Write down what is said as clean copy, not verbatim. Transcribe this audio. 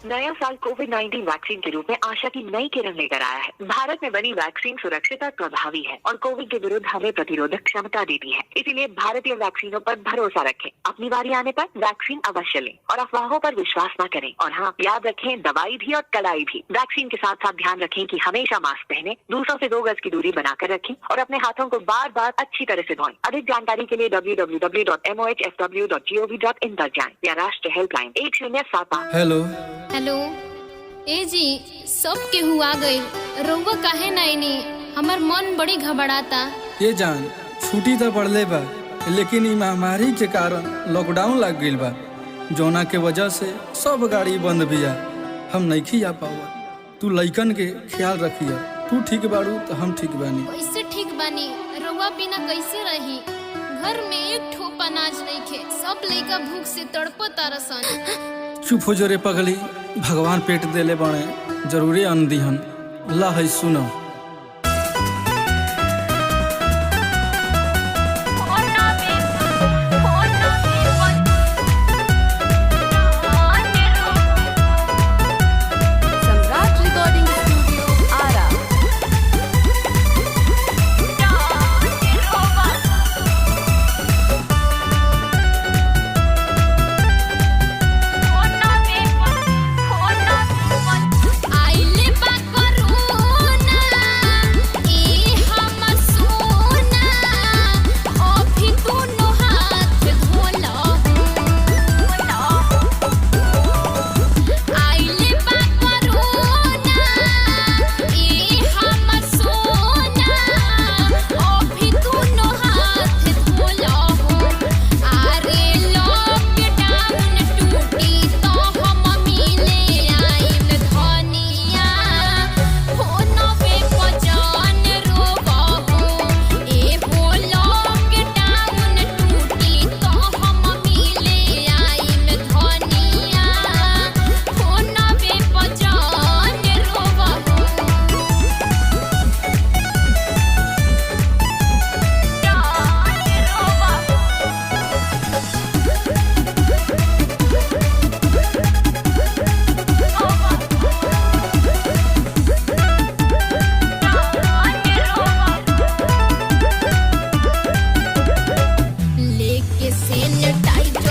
नया साल कोविड-19 वैक्सीन के रूप में आशा की नई किरण लेकर आया है। भारत में बनी वैक्सीन सुरक्षित और प्रभावी है और कोविड के विरुद्ध हमें प्रतिरोधक क्षमता देती है। इसीलिए भारतीय वैक्सीनों पर भरोसा रखें। अपनी बारी आने पर वैक्सीन अवश्य लें और अफवाहों पर विश्वास न करें। और हाँ, याद रखें, दवाई भी और कड़ाई भी। वैक्सीन के साथ साथ ध्यान रखें कि हमेशा मास्क पहने, दूसरों से 2 गज की दूरी बनाकर रखें और अपने हाथों को बार बार अच्छी तरह से धोएं। अधिक जानकारी के लिए www.mohfw.gov.in पर जाएं या राष्ट्रीय हेल्पलाइन 1075। हेलो हेलो, ए जी, सब केहू आ गइल, रउआ काहे ना आइनी? हमर मन बड़ी घबराता। ये जान, छुट्टी तो पड़ले बा, लेकिन ई महामारी के कारण लॉकडाउन लग गइल बा, जोना के वजह से सब गाड़ी बंद बिया। हम नइखी आ पावा। तू लइकन के ख्याल रखिया। तू ठीक बाड़ू तो हम ठीक बानी। कैसे ठीक बानी? रउआ बिना कैसे रही? घर में एक ठोप अनाज नइखे, सब लइका भूख से तड़पतारसन। चुप हो जो रे पगली, भगवान पेट देले बने, जरूरे अन्न दिहन। ला है सुनो। लेके सैनिटाइजर